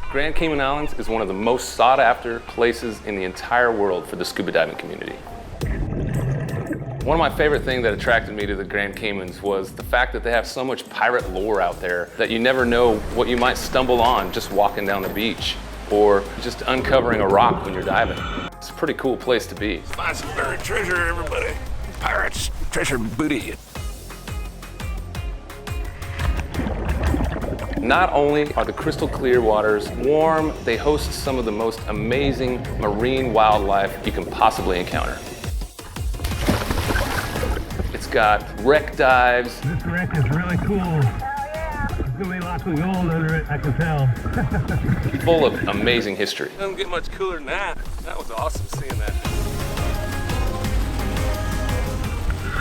Grand Cayman Islands is one of the most sought after places in the entire world for the scuba diving community. One of my favorite things that attracted me to the Grand Caymans was the fact that they have so much pirate lore out there that you never know what you might stumble on just walking down the beach or just uncovering a rock when you're diving. It's a pretty cool place to be. Find some buried treasure, everybody. Pirates, treasure booty. Not only are the crystal clear waters warm, they host some of the most amazing marine wildlife you can possibly encounter. It's got wreck dives. This wreck is really cool. There's gonna be lots of gold under it, I can tell. Full of amazing history. Doesn't get much cooler than that. That was awesome seeing that.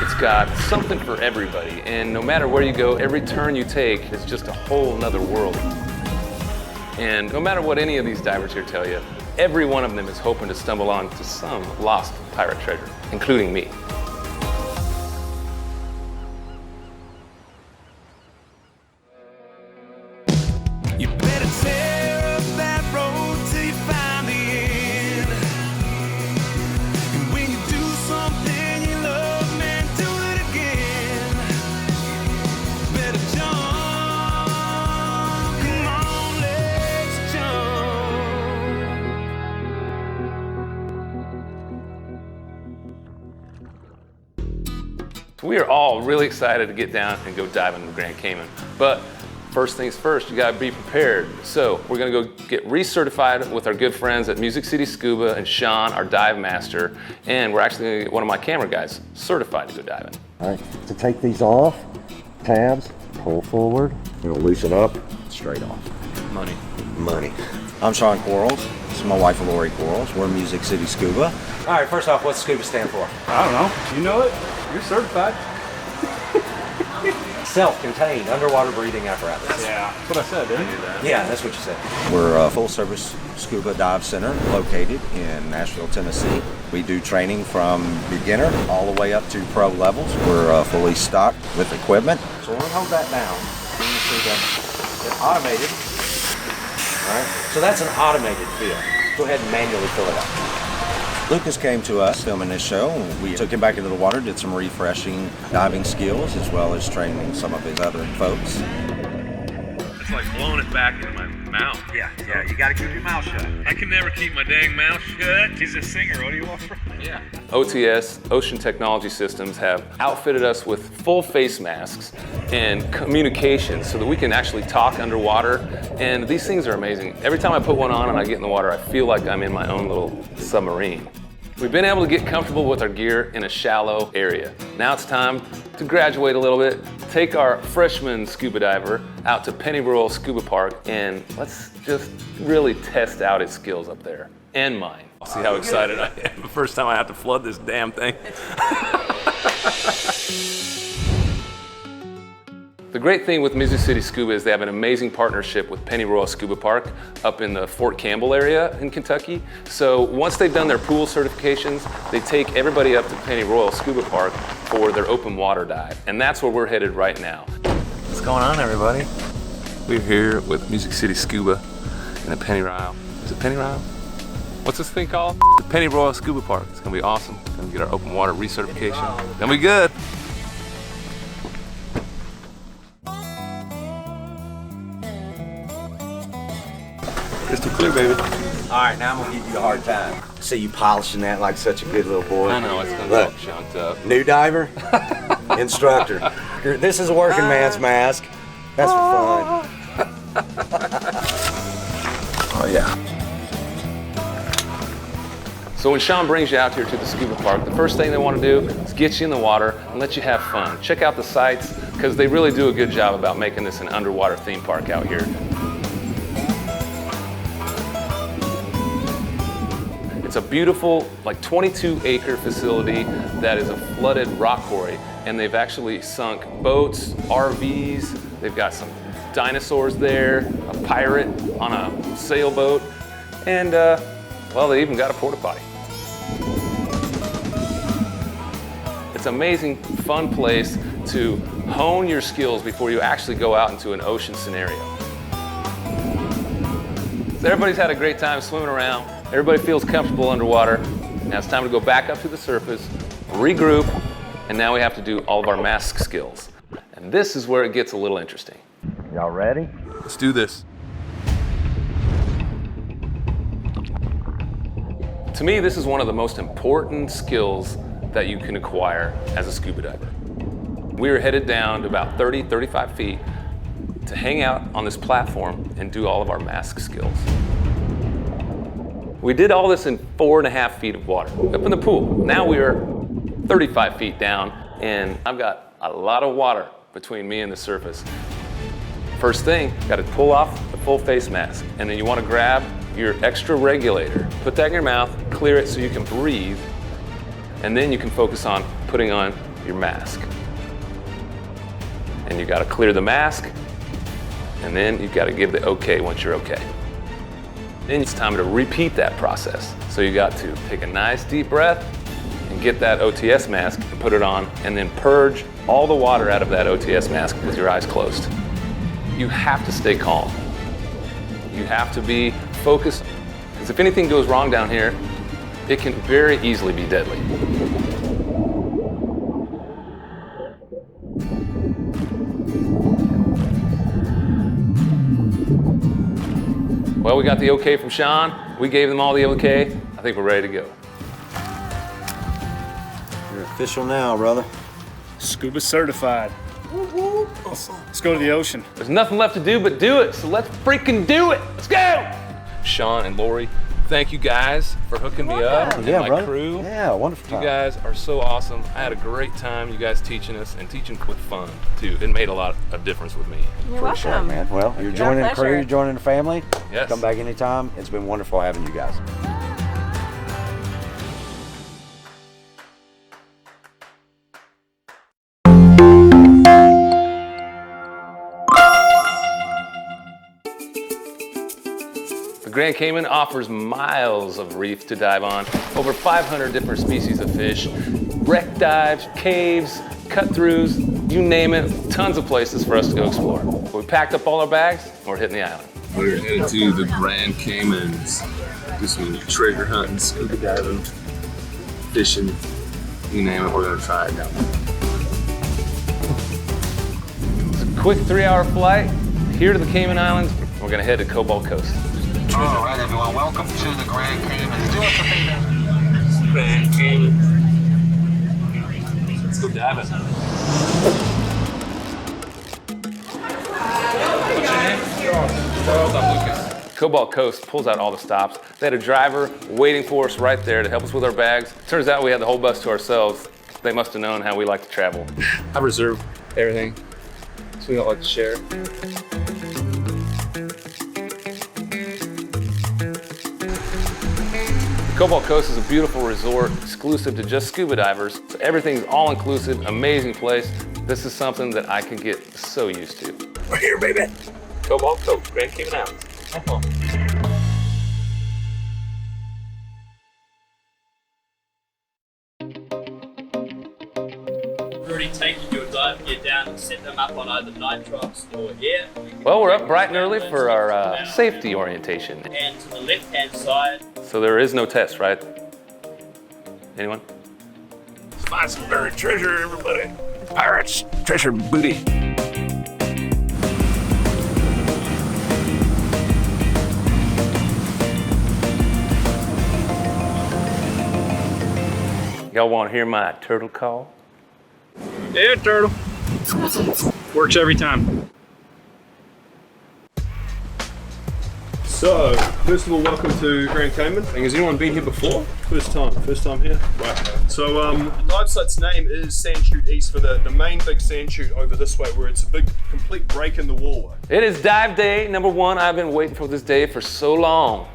It's got something for everybody, and no matter where you go, every turn you take is just a whole nother world. And no matter what any of these divers here tell you, every one of them is hoping to stumble on to some lost pirate treasure, including me. You better tear up that road till you find the end. And when you do something you love, man, do it again. Better jump, come on, let's jump. We are all really excited to get down and go diving in the Grand Cayman, but first things first, you gotta be prepared. So we're gonna go get recertified with our good friends at Music City Scuba and Sean, our dive master, and we're actually gonna get one of my camera guys certified to go diving. All right, to take these off, tabs, pull forward, it'll loosen up, straight off. Money. Money. I'm Sean Quarles. This is my wife, Lori Quarles. We're Music City Scuba. All right, first off, what's SCUBA stand for? I don't know. You know it? You're certified. Self-contained underwater breathing apparatus. Yeah. That's what I said, didn't you? Yeah, that's what you said. We're a full-service scuba dive center located in Nashville, Tennessee. We do training from beginner all the way up to pro levels. We're fully stocked with equipment. So when we hold that down, you can see that it's automated. All right. So that's an automated fill. Go ahead and manually fill it up. Lucas came to us filming this show. We took him back into the water, did some refreshing diving skills, as well as training some of his other folks. It's like blowing it back into my mouth. Yeah, you gotta keep your mouth shut. I can never keep my dang mouth shut. He's a singer. What do you want from him? Yeah. OTS, Ocean Technology Systems, have outfitted us with full face masks and communication so that we can actually talk underwater. And these things are amazing. Every time I put one on and I get in the water, I feel like I'm in my own little submarine. We've been able to get comfortable with our gear in a shallow area. Now it's time to graduate a little bit, take our freshman scuba diver out to Pennyroyal Scuba Park, and let's just really test out his skills up there, and mine. See how excited I am. The first time I have to flood this damn thing. The great thing with Music City Scuba is they have an amazing partnership with Pennyroyal Scuba Park up in the Fort Campbell area in Kentucky. So once they've done their pool certifications, they take everybody up to Pennyroyal Scuba Park for their open water dive. And that's where we're headed right now. What's going on, everybody? We're here with Music City Scuba in a Pennyroyal. Is it Pennyroyal? What's this thing called? The Pennyroyal Scuba Park. It's gonna be awesome. Gonna get our open water recertification. Then we good. Crystal clear, baby. All right, now I'm gonna give you a hard time. See you polishing that like such a good little boy. I know, it's gonna Look. get all chunked up. New diver, instructor. This is a working man's mask. That's for fun. Oh yeah. So when Sean brings you out here to the scuba park, the first thing they want to do is get you in the water and let you have fun. Check out the sights, because they really do a good job about making this an underwater theme park out here. It's a beautiful, like 22-acre facility that is a flooded rock quarry, and they've actually sunk boats, RVs, they've got some dinosaurs there, a pirate on a sailboat, and well, they even got a porta potty. It's an amazing, fun place to hone your skills before you actually go out into an ocean scenario. So everybody's had a great time swimming around. Everybody feels comfortable underwater. Now it's time to go back up to the surface, regroup, and now we have to do all of our mask skills. And this is where it gets a little interesting. Y'all ready? Let's do this. To me, this is one of the most important skills that you can acquire as a scuba diver. We were headed down to about 30, 35 feet to hang out on this platform and do all of our mask skills. We did all this in 4.5 feet of water up in the pool. Now we are 35 feet down and I've got a lot of water between me and the surface. First thing, got to pull off the full face mask, and then you want to grab your extra regulator, put that in your mouth, clear it so you can breathe, and then you can focus on putting on your mask. And you got to clear the mask, and then you've got to give the okay once you're okay. Then it's time to repeat that process. So you got to take a nice deep breath and get that OTS mask and put it on, and then purge all the water out of that OTS mask with your eyes closed. You have to stay calm. You have to be focused, because if anything goes wrong down here, it can very easily be deadly. Well, we got the okay from Sean. We gave them all the okay. I think we're ready to go. You're official now, brother. Scuba certified. Let's go to the ocean. There's nothing left to do but do it, so let's freaking do it. Let's go! Sean and Lori, thank you guys for hooking me up and Yeah, my brother. crew. Yeah, wonderful You time. guys are so awesome. I had a great time, you guys teaching us and teaching with fun too. It made a lot of difference with me. You're welcome. Man, well, you're joining the crew, pleasure. you're joining the family. Yes. Come back anytime. It's been wonderful having you guys. The Grand Cayman offers miles of reef to dive on, over 500 different species of fish, wreck dives, caves, cut-throughs, you name it, tons of places for us to go explore. We packed up all our bags and we're hitting the island. We're headed to the Grand Caymans. Do some treasure hunting, scuba diving, fishing, you name it, we're gonna try it down there. It's a quick 3-hour flight here to the Cayman Islands. We're gonna head to Cobalt Coast. All right, everyone, welcome to the Grand Cayman. Do us a favor. Grand Cayman. Let's go diving. What's up, Lucas? Cobalt Coast pulls out all the stops. They had a driver waiting for us right there to help us with our bags. Turns out we had the whole bus to ourselves. They must have known how we like to travel. I've reserved everything, so we don't like to share. Cobalt Coast is a beautiful resort exclusive to just scuba divers. So everything's all inclusive, amazing place. This is something that I can get so used to. We're here, baby. Cobalt Coast, Grand Cayman Islands. Already taken your dive gear down and set them up on either nitrox or air. Well, we're up bright and early for our safety orientation. And to the left-hand side. So there is no test, right? Anyone? Let's find some buried treasure, everybody. Pirates, treasure booty. Y'all want to hear my turtle call? Yeah, turtle. Works every time. So, first of all, welcome to Grand Cayman. Has anyone been here before? First time here. Right. So, the dive site's name is Sand Chute East for the main big sand chute over this way, where it's a big, complete break in the wall. It is dive day number 1. I've been waiting for this day for so long.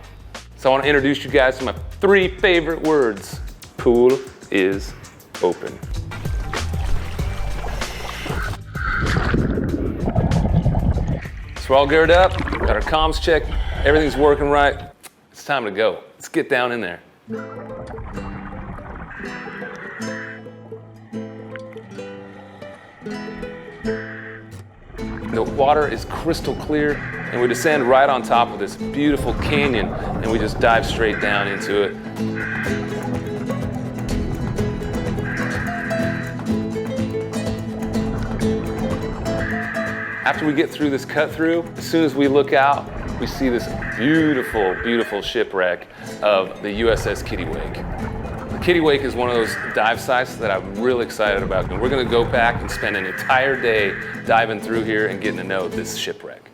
So I want to introduce you guys to my 3 favorite words. Pool is open. So we're all geared up, got our comms checked, everything's working right. It's time to go. Let's get down in there. The water is crystal clear, and we descend right on top of this beautiful canyon, and we just dive straight down into it. After we get through this cut through, as soon as we look out, we see this beautiful, beautiful shipwreck of the USS Kittiwake. The Kittiwake is one of those dive sites that I'm really excited about. And we're gonna go back and spend an entire day diving through here and getting to know this shipwreck.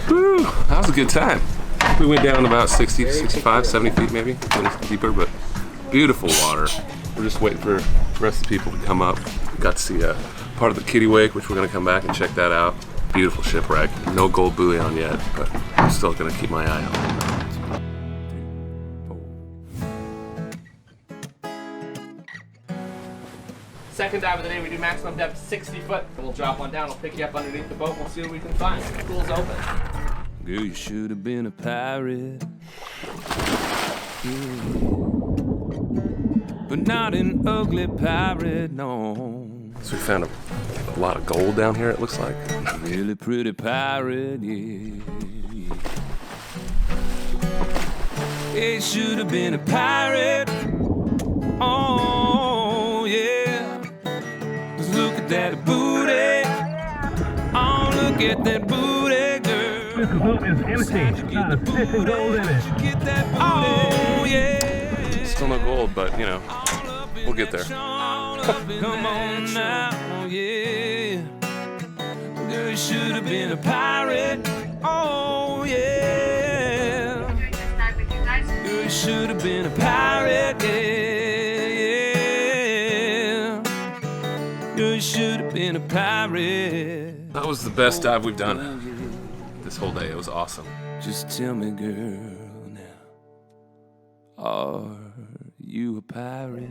Woo, that was a good time. We went down about 60, 65, 70 feet maybe, a little deeper, but beautiful water. We're just waiting for the rest of the people to come up. We got to see a part of the Kittiwake, which we're gonna come back and check that out. Beautiful shipwreck. No gold bullion yet, but I'm still gonna keep my eye on it. Second dive of the day, we do maximum depth 60 foot. We'll drop on down, we'll pick you up underneath the boat, we'll see what we can find. The pool's open. Girl, you should have been a pirate. Yeah. But not an ugly pirate, no. So we found a lot of gold down here, it looks like. Really pretty pirate, yeah. It should have been a pirate. Oh, yeah. Just look at that booty. Oh, look at that booty, girl. This boat is empty. Not a stick of gold in it. Get that booty. Oh, yeah. Still no gold, but you know, we'll get there. Come on now, yeah. Girl, you should have been a pirate. Oh, yeah. Girl, you should have been a pirate, yeah. Girl, you should have been a pirate. That was the best dive we've done this whole day. It was awesome. Just tell me, girl, now, are you a pirate?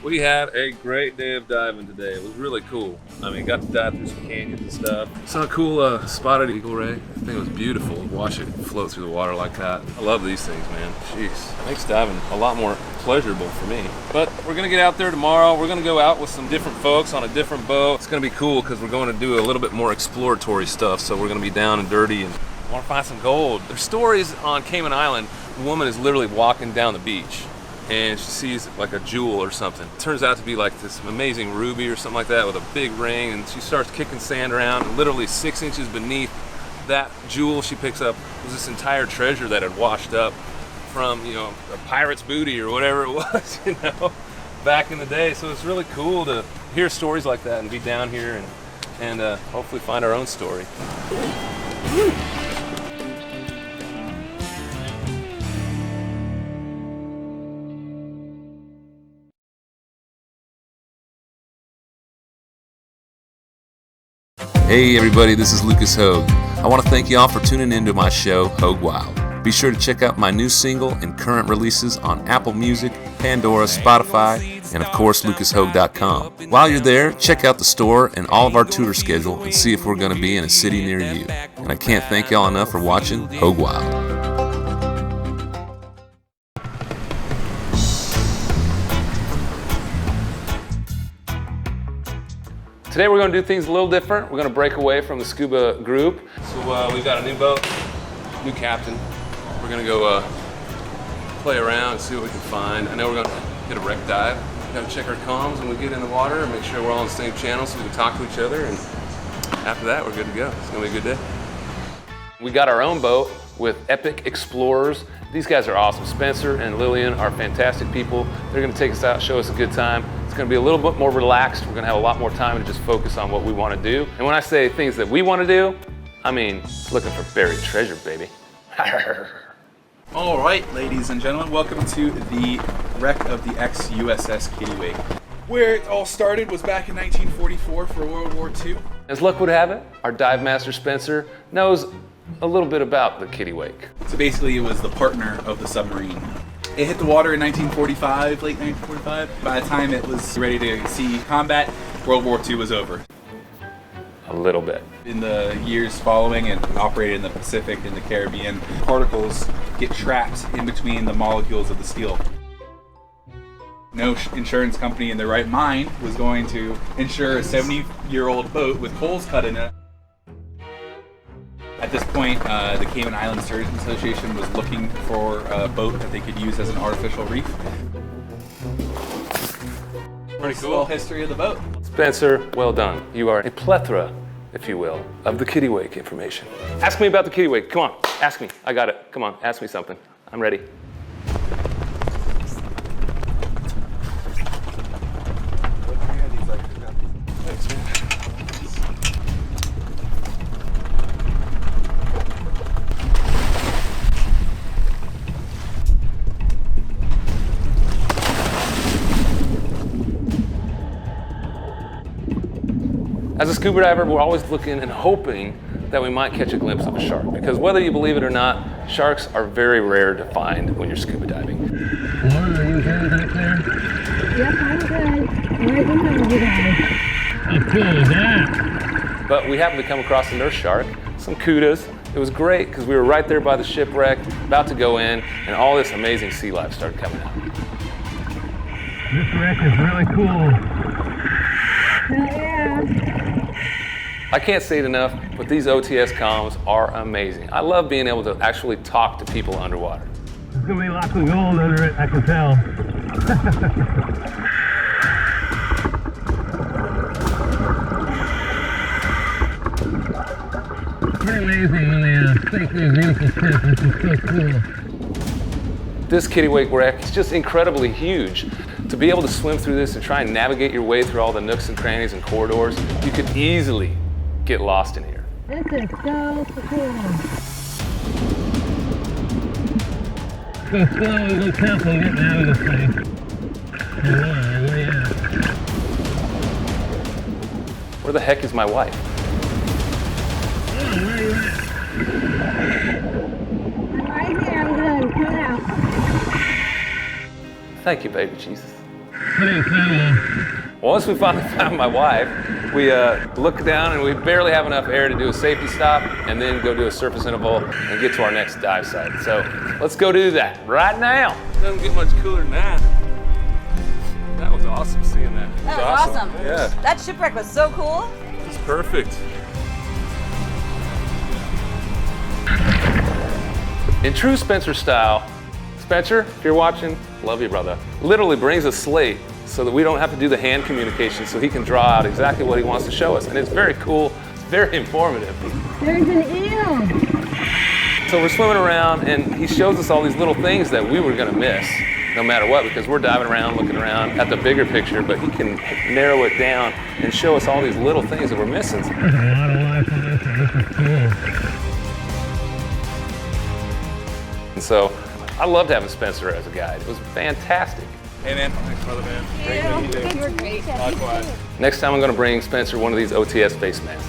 We had a great day of diving today. It was really cool. I mean, got to dive through some canyons and stuff. Saw a cool spotted eagle ray. I think it was beautiful to watch it float through the water like that. I love these things, man. Jeez, makes diving a lot more pleasurable for me. But we're gonna get out there tomorrow. We're gonna go out with some different folks on a different boat. It's gonna be cool because we're going to do a little bit more exploratory stuff. So we're gonna be down and dirty and want to find some gold. There's stories on Cayman Island. A woman is literally walking down the beach and she sees like a jewel or something. It turns out to be like this amazing ruby or something like that with a big ring, and she starts kicking sand around, and literally 6 inches beneath that jewel she picks up was this entire treasure that had washed up from, you know, a pirate's booty or whatever it was, you know, back in the day. So it's really cool to hear stories like that and be down here and hopefully find our own story. Woo. Hey everybody, this is Lucas Hoge. I want to thank you all for tuning into my show, Hoge Wild. Be sure to check out my new single and current releases on Apple Music, Pandora, Spotify, and of course lucashoge.com. While you're there, check out the store and all of our tour schedule and see if we're going to be in a city near you. And I can't thank y'all enough for watching Hoge Wild. Today we're going to do things a little different. We're going to break away from the scuba group. So we've got a new boat, new captain. We're gonna go play around and see what we can find. I know we're gonna hit a wreck dive. We gotta check our comms when we get in the water and make sure we're all on the same channel so we can talk to each other. And after that, we're good to go. It's gonna be a good day. We got our own boat with epic explorers. These guys are awesome. Spencer and Lillian are fantastic people. They're gonna take us out, show us a good time. It's gonna be a little bit more relaxed. We're gonna have a lot more time to just focus on what we wanna do. And when I say things that we wanna do, I mean looking for buried treasure, baby. All right, ladies and gentlemen, welcome to the wreck of the ex-USS Kittiwake. Where it all started was back in 1944 for World War II. As luck would have it, our dive master Spencer knows a little bit about the Kittiwake. So basically it was the partner of the submarine. It hit the water in 1945, late 1945. By the time it was ready to see combat, World War II was over. A little bit. In the years following, it operated in the Pacific and the Caribbean. Particles get trapped in between the molecules of the steel. No insurance company in their right mind was going to insure a 70-year-old boat with holes cut in it. At this point, the Cayman Islands Surgeons Association was looking for a boat that they could use as an artificial reef. Pretty cool. History of the boat. Spencer, well done. You are a plethora, if you will, of the kitty wake information. Ask me about the kitty wake. Come on, ask me. I got it. Come on, ask me something. I'm ready. As a scuba diver, we're always looking and hoping that we might catch a glimpse of a shark, because whether you believe it or not, sharks are very rare to find when you're scuba diving. Lauren, are you good back there? Yep, I'm good. Right behind you guys. How cool is that? But we happened to come across a nurse shark, some kudas. It was great because we were right there by the shipwreck, about to go in, and all this amazing sea life started coming out. This wreck is really cool. Hell yeah. I can't say it enough, but these OTS comms are amazing. I love being able to actually talk to people underwater. There's gonna be lots of gold under it, I can tell. Pretty amazing when they take these beautiful ships. This is so cool. This kitty wake wreck is just incredibly huge. To be able to swim through this and try and navigate your way through all the nooks and crannies and corridors, you could easily get lost in here. This is so cool. Go slow, go careful getting out of this thing. Where you at? Where the heck is my wife? Oh, where are you at? I'm right here, I'm good. Come out. Thank you, baby Jesus. Pretty incredible. Once we finally found my wife, we look down and we barely have enough air to do a safety stop and then go do a surface interval and get to our next dive site. So let's go do that right now. Doesn't get much cooler than that. That was awesome seeing that. It That was awesome. Yeah. That shipwreck was so cool. It's perfect. In true Spencer style, Spencer, if you're watching, love you, brother, literally brings a slate so that we don't have to do the hand communication, so he can draw out exactly what he wants to show us. And it's very cool, it's very informative. There's an eel. So we're swimming around and he shows us all these little things that we were gonna miss no matter what, because we're diving around, looking around at the bigger picture, but he can narrow it down and show us all these little things that we're missing. There's a lot of life on this one. This is cool. And so I loved having Spencer as a guide. It was fantastic. Hey man, thanks brother man. Great Yeah, meeting you. you were great. Likewise. Next time I'm gonna bring Spencer one of these OTS face masks.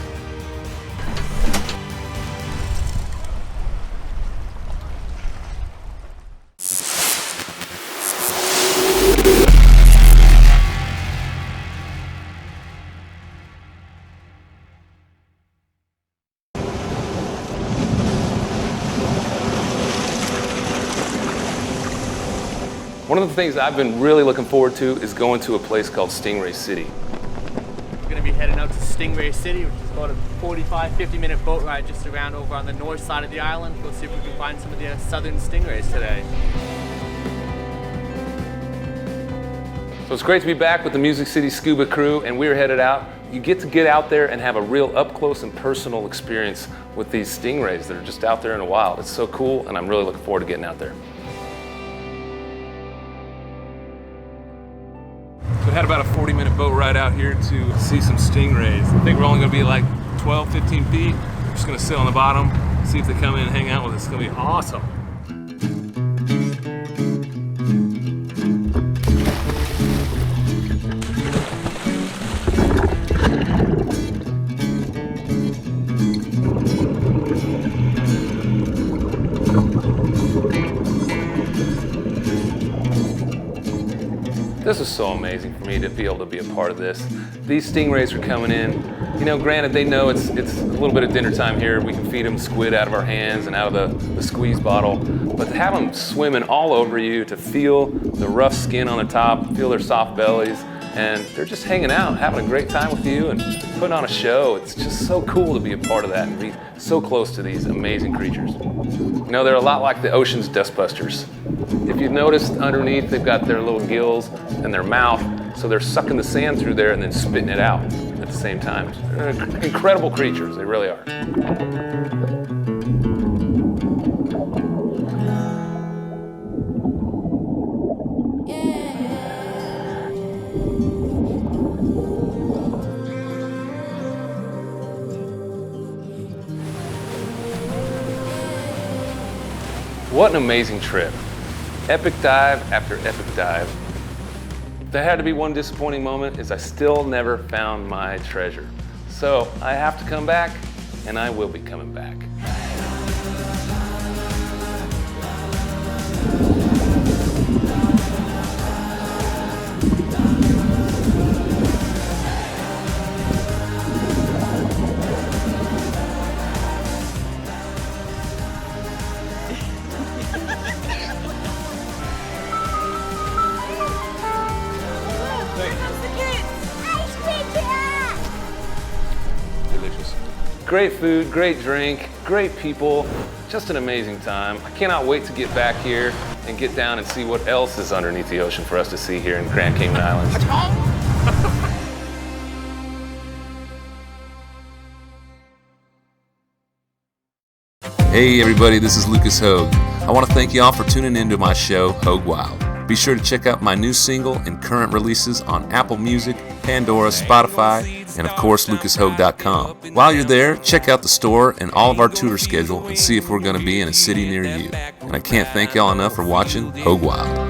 One of the things I've been really looking forward to is going to a place called Stingray City. We're going to be heading out to Stingray City, which is about a 45, 50-minute boat ride just around over on the north side of the island. We'll see if we can find some of the southern stingrays today. So it's great to be back with the Music City Scuba crew, and we're headed out. You get to get out there and have a real up-close and personal experience with these stingrays that are just out there in the wild. It's so cool, and I'm really looking forward to getting out there. We had about a 40-minute boat ride out here to see some stingrays. I think we're only gonna be like 12, 15 feet. We're just gonna sit on the bottom, see if they come in and hang out with us. It's gonna be awesome. This is so amazing for me to be able to be a part of this. These stingrays are coming in. You know, granted, they know it's a little bit of dinner time here. We can feed them squid out of our hands and out of the squeeze bottle. But to have them swimming all over you, to feel the rough skin on the top, feel their soft bellies, and they're just hanging out, having a great time with you and putting on a show. It's just so cool to be a part of that and be so close to these amazing creatures. You know, they're a lot like the ocean's dustbusters. If you've noticed underneath, they've got their little gills and their mouth, so they're sucking the sand through there and then spitting it out at the same time. They're incredible creatures, they really are. What an amazing trip. Epic dive after epic dive. There had to be one disappointing moment is I still never found my treasure. So I have to come back, and I will be coming back. Delicious. Great food, great drink, great people, just an amazing time. I cannot wait to get back here and get down and see what else is underneath the ocean for us to see here in Grand Cayman Islands. Hey everybody, this is Lucas Hoge. I want to thank you all for tuning into my show, Hoge Wild. Be sure to check out my new single and current releases on Apple Music, Pandora, Spotify, and of course lucashoge.com. While you're there, check out the store and all of our tour schedule and see if we're going to be in a city near you. And I can't thank y'all enough for watching Hoge Wild.